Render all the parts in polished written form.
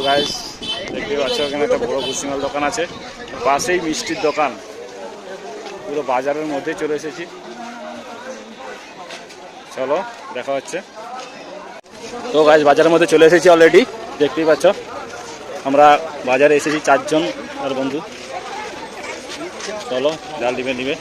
Guys দেখতে পাচ্ছ এখানে একটা বড় ভুসিমাল দোকান আছে, পাশেই মিষ্টির দোকান। পুরো বাজারের মধ্যে চলে এসেছি, চলো দেখা হচ্ছে। তো গাইস বাজারের মধ্যে চলে এসেছি অলরেডি, দেখতেই পাচ্ছ। আমরা বাজারে এসেছি চারজন আর বন্ধু। চলো ডাল দিবে নিবে।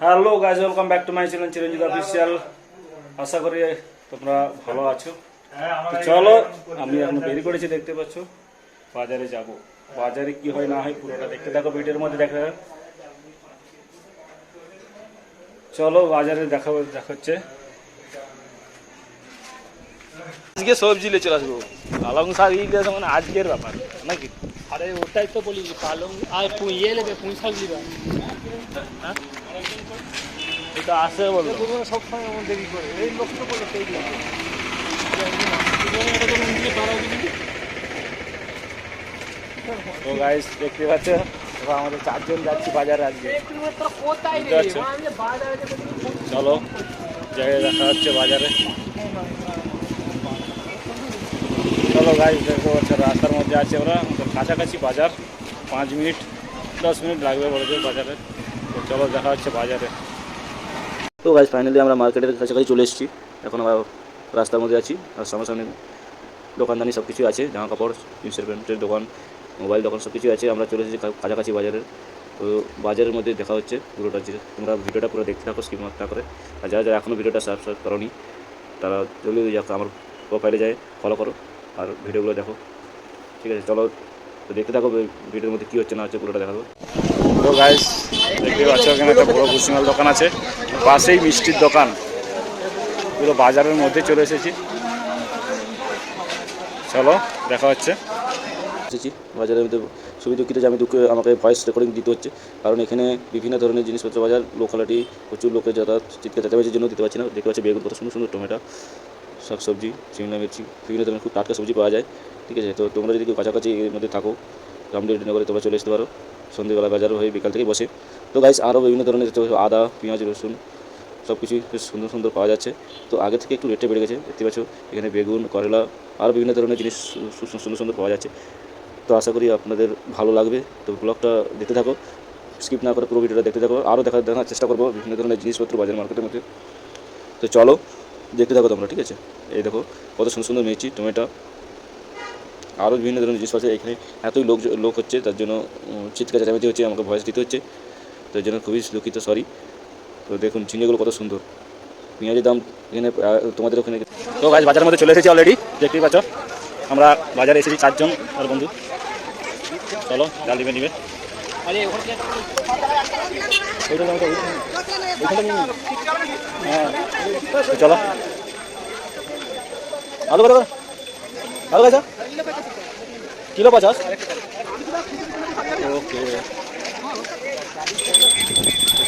Hello guys, welcome back to my channel Chiranjit official. আশা করি তোমরা ভালো আছো। চলো আমি এখন বেরিয়ে পড়েছি, দেখতে পাচ্ছ। বাজারে যাব, বাজারে কি হয় না হয় পুরোটা দেখতে থাকো ভিডিওর মধ্যে। চলো বাজারে দেখা হচ্ছে। আজকে সবজি নিয়ে চলে আসবো, পালং শাক মানে আজকের ব্যাপার নাকি? আরে ওটাই তো বলি, পালং আর ইয়ে নেবে, পুঁই শাক নিবা। হ্যাঁ এটা আসে বলো, সবসময় এমন দেরি করে এই লোক তো বলে সেই তো গাইস দেখতে পাচ্ছ আমাদের চারজন যাচ্ছি বাজারে আজকে। চলো জায়গায় দেখা হচ্ছে বাজারে। চলো গাইস দেখতে পাচ্ছ রাস্তার মধ্যে আছে ওরা, কাছাকাছি বাজার 5 মিনিট 10 মিনিট লাগবে বলেছে বাজারে। তো চলো দেখা হচ্ছে বাজারে। তো গাইস ফাইনালি আমরা মার্কেটের কাছাকাছি চলে এসেছি। এখন আমরা রাস্তার মধ্যে আছি, আর সামনাসামনি দোকানদানি সব কিছু আছে, জামা কাপড়, জিন্সের প্যান্টের দোকান, মোবাইল দোকান সব কিছু আছে। আমরা চলে এসেছি কাছাকাছি বাজারের। তো বাজারের মধ্যে দেখা হচ্ছে পুরোটা। তোমরা ভিডিওটা পুরো দেখতে থাকো স্কিপ না করে। আর যারা যারা এখনও ভিডিওটা সাবস্ক্রাইব করোনি তারা জলদি যাক আমার প্রোফাইলে যায় ফলো করো আর ভিডিওগুলো দেখো, ঠিক আছে? চলো দেখতে থাকো ভিডিওর মধ্যে কী হচ্ছে না হচ্ছে পুরোটা দেখাবো। তো গাইস দেখতে পাচ্ছ এখানে একটা বড় ভুসিমাল দোকান আছে, পাশেই মিষ্টির দোকান। পুরো বাজারের মধ্যে চলে এসেছি, চলো দেখা হচ্ছে। এসেছি বাজারের মধ্যে। সুবিধা দুঃখিত যে আমাকে ভয়েস রেকর্ডিং দিতে হচ্ছে, কারণ এখানে বিভিন্ন ধরনের জিনিসপত্র বাজার, লোকালিটি, প্রচুর লোকের যাতায়াত, চিৎকার চেঁচামেচির জন্য দিতে পারছি না। দেখতে পাচ্ছি বেগুন কত সুন্দর সুন্দর, টমেটো, শাকসবজি, শিমলা মির্চি, বিভিন্ন ধরনের খুব টাটকা সবজি পাওয়া যায়, ঠিক আছে? তো তোমরা যদি কেউ কাছাকাছি এর মধ্যে থাকো রামডিডি নগরে, তোমরা চলে আসতে পারো। সন্ধ্যেবেলা বাজারও হয়ে বিকাল থেকেই বসে। তো গাইস আরও বিভিন্ন ধরনের আদা, পেঁয়াজ, রসুন সব কিছুই বেশ সুন্দর সুন্দর পাওয়া যাচ্ছে। তো আগে থেকে একটু রেটে বেড়ে গেছে, দেখতে পাচ্ছ। এখানে বেগুন, করলা, আরও বিভিন্ন ধরনের জিনিস সুন্দর সুন্দর পাওয়া যাচ্ছে। তো আশা করি আপনাদের ভালো লাগবে। তো ব্লগটা দেখতে থাকো, স্কিপ না করে পুরো ভিডিওটা দেখতে থাকো। আরও দেখার চেষ্টা করবো বিভিন্ন ধরনের জিনিসপত্র বাজার মার্কেটের মধ্যে। তো চলো দেখতে থাকো তোমরা, ঠিক আছে? এই দেখো কত সুন্দর সুন্দর মির্চি, টমেটো, আরও বিভিন্ন ধরনের জিনিস আছে। এখানে এতই লোক হচ্ছে, তার জন্য চিৎকার চেঁচামেচি হচ্ছে, আমাকে ভয়েস দিতে হচ্ছে, তো এর জন্য খুবই দুঃখিত, সরি। তো দেখুন ঝিঙেগুলো কত সুন্দর, পেঁয়াজের দাম এখানে তোমাদের ওখানে। তো গাছ বাজারের মধ্যে চলে এসেছি অলরেডি, দেখতেই পাচ্ছ। আমরা বাজারে এসেছি চারজন আর বন্ধু। চলো ডাল দিবে নিবে। চলো আলু কত, আলু কত কিলো? 50। ওকে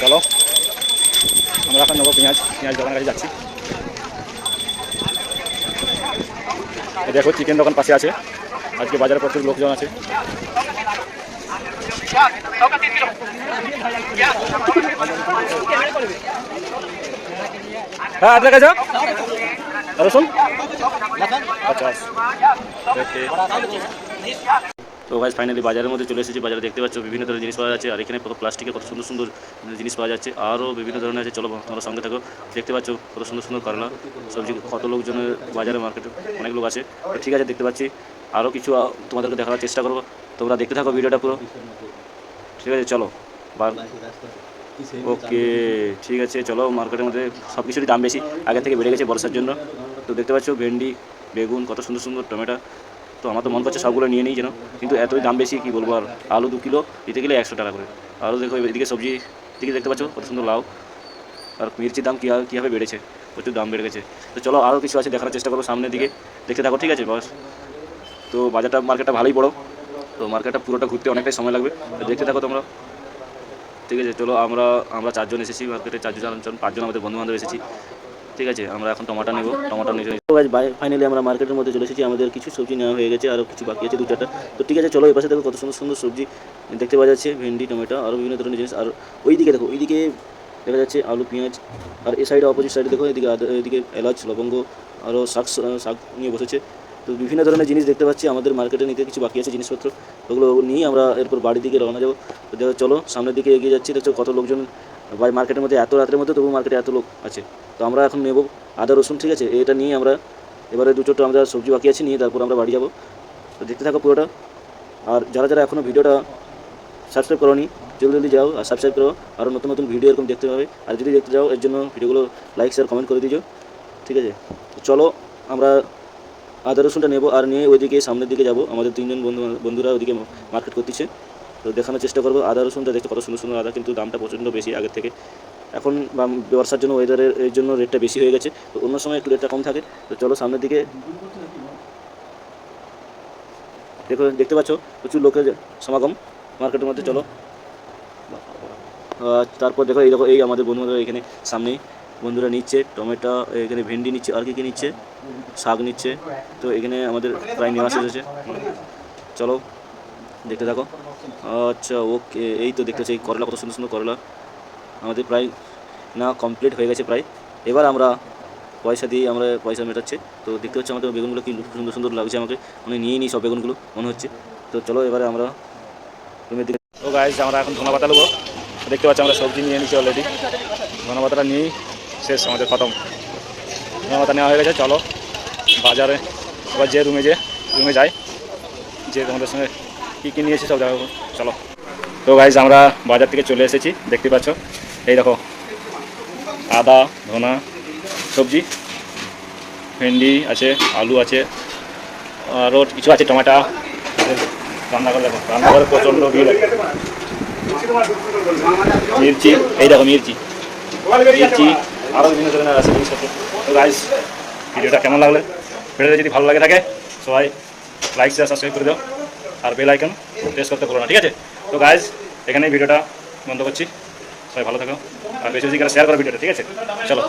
চলো আমরা এখন নেবো পেঁয়াজ দোকানের কাছে যাচ্ছি। দেখো চিকেন দোকান পাশে আছে, আজকে বাজারে প্রচুর লোকজন আছে। হ্যাঁ আপনার কাছে রসুন 50। তো গাইস ফাইনালি বাজারের মধ্যে চলে এসেছি। বাজারে দেখতে পাচ্ছ বিভিন্ন ধরনের জিনিস পাওয়া যাচ্ছে, আর এখানে কত প্লাস্টিকের কত সুন্দর সুন্দর জিনিস পাওয়া যাচ্ছে, আরও বিভিন্ন ধরনের আছে। চলো তোমরা সঙ্গে থাকো, দেখতে পাচ্ছ কত সুন্দর সুন্দর করলা সবজি, কত লোকজনের বাজারে মার্কেটে অনেক লোক আছে। তো ঠিক আছে দেখতে পাচ্ছি, আরও কিছু তোমাদেরকে দেখার চেষ্টা করবো। তোমরা দেখতে থাকো ভিডিওটা পুরো, ঠিক আছে? চলো ওকে ঠিক আছে। চলো মার্কেটের মধ্যে সব কিছুরই দাম বেশি, আগে থেকে বেড়ে গেছে বর্ষার জন্য। তো দেখতে পাচ্ছ ভেন্ডি, বেগুন, কত সুন্দর সুন্দর টমেটো। তো আমার তো মন করছে সবগুলো নিয়ে নিই যেন, কিন্তু এতই দাম বেশি কী বলবো। আর আলু 2 কিলো দিতে গেলে 100 টাকা করে। আরও দেখো এদিকে সবজি দিকে দেখতে পাচ্ছ কত সুন্দর লাউ, আর মির্চির দাম কীভাবে বেড়েছে, প্রচুর দাম বেড়ে গেছে। তো চলো আরও কিছু আছে দেখার চেষ্টা করবো সামনের দিকে, দেখতে থাকো, ঠিক আছে বস? তো মার্কেটটা ভালোই বড়ো, তো মার্কেটটা পুরোটা ঘুরতে অনেকটাই সময় লাগবে, তো দেখতে থাকো তোমরা, ঠিক আছে? চলো আমরা চারজন এসেছি মার্কেটে, 4জন 5জন আমাদের বন্ধুবান্ধব এসেছি, ঠিক আছে, আমরা এখন টমেটো নেব, টমেটো নিয়ে ফাইনালি আমরা মার্কেটের মধ্যে চলে এসেছি। আমাদের কিছু সবজি নেওয়া হয়ে গেছে, আরও কিছু বাকি আছে 2-4টা। তো ঠিক আছে, চলো এই পাশে দেখো কত সুন্দর সুন্দর সবজি দেখতে পাওয়া যাচ্ছে, ভেন্ডি, টমেটো, আরও বিভিন্ন ধরনের জিনিস। আর ওইদিকে দেখো, ওইদিকে দেখা যাচ্ছে আলু, পেঁয়াজ। আর এই সাইডে অপোজিট সাইডে দেখো, এদিকে এলাচ, লবঙ্গ, আরও শাক নিয়ে বসেছে। তো বিভিন্ন ধরনের জিনিস দেখতে পাচ্ছি। আমাদের মার্কেটে নিতে কিছু বাকি আছে জিনিসপত্র, ওগুলো নিয়ে আমরা এরপর বাড়ির দিকে রওনা যাবো। তো দেখো চলো সামনের দিকে এগিয়ে যাচ্ছি। দেখছো কত লোকজন মার্কেটের মধ্যে, এত রাতের মধ্যে তবু মার্কেটে এত লোক আছে। তো আমরা এখন নেব আদা রসুন, ঠিক আছে, এটা নিয়ে আমরা এবারে 2-4টা আমরা সবজি বাকি আছে নিয়ে তারপর আমরা বাড়ি যাবো। তো দেখতে থাকো পুরোটা। আর যারা যারা এখনও ভিডিওটা সাবস্ক্রাইব করোনি, জলদি জলদি যাও আর সাবস্ক্রাইব করো, আরও নতুন নতুন ভিডিও এরকম দেখতে পাবে। আর যদি দেখতে যাও এর জন্য ভিডিওগুলো লাইক শেয়ার কমেন্ট করে দিও, ঠিক আছে। তো চলো আমরা আদা রসুনটা নেবো আর নিয়ে ওইদিকে সামনের দিকে যাব। আমাদের 3জন বন্ধুরা ওইদিকে মার্কেট করতেছে। তো দেখানোর চেষ্টা করবো। আদা রসুনটা দেখতে কত সুন্দর সুন্দর আদা, কিন্তু দামটা প্রচণ্ড বেশি আগের থেকে। এখন বর্ষার জন্য ওয়েদারের এর জন্য রেটটা বেশি হয়ে গেছে। তো অন্য সময় একটু রেটটা কম থাকে। তো চলো সামনের দিকে দেখতে পাচ্ছ প্রচুর লোকের সমাগম মার্কেটের মধ্যে। চলো তারপর দেখো এই আমাদের বন্ধুরা এখানে সামনেই বন্ধুরা নিচ্ছে টমেটো, এখানে ভেন্ডি নিচ্ছে, আর কী নিচ্ছে, শাক নিচ্ছে। তো এখানে আমাদের প্রায় নেওয়া শেষ হয়েছে। চলো দেখতে থাকো। আচ্ছা ওকে, এই তো দেখতে পাচ্ছি এই করলা, কত সুন্দর সুন্দর করলা আমাদের প্রায় না কমপ্লিট হয়ে গেছে প্রায়। এবার আমরা পয়সা দিয়ে আমরা পয়সা মেটাচ্ছে। তো দেখতে হচ্ছে আমাদের বেগুনগুলো কি সুন্দর সুন্দর লাগছে, আমাকে মানে নিয়েই নিই সব বেগুনগুলো মনে হচ্ছে। তো চলো এবারে আমরা রুমের দিকে। তো গাইজ আমরা এখন ধনেপাতা নেবো। দেখতে পাচ্ছি আমরা সবজি নিয়ে নিচ্ছি অলরেডি। ধনেপাতাটা নিয়েই শেষ, আমাদের খতম। ধনেপাতা নেওয়া হয়ে গেছে। চলো বাজারে এবার যে রুমে যাই, যে তোমাদের সঙ্গে কী কী নিয়েছি সব দেখাবো। চলো। তো গাইজ আমরা বাজার থেকে চলে এসেছি, দেখতে পাচ্ছ। এই দেখো আদা, ধনা, সবজি, ভেন্ডি আছে, আলু আছে, আরও কিছু আছে, টমেটো। রান্নাঘর দেখো, রান্নাঘরে প্রচণ্ড ভিড়। মির্চি, এই দেখো মির্চি, আরও বিভিন্ন ধরনের আছে জিনিসপত্র। তো গাইজ ভিডিওটা কেমন লাগলে, ভিডিওটা যদি ভালো লাগে থাকে সবাই লাইক শেয়ার সাবস্ক্রাইব করে দাও, আর বেল আইকন প্রেস করতে ভুলো না, ঠিক আছে। তো গাইজ এখানেই ভিডিওটা বন্ধ করছি। সবাই ভালো থাকো আর বেশি বেশি করে শেয়ার করো ভিডিওটা, ঠিক আছে। চলো।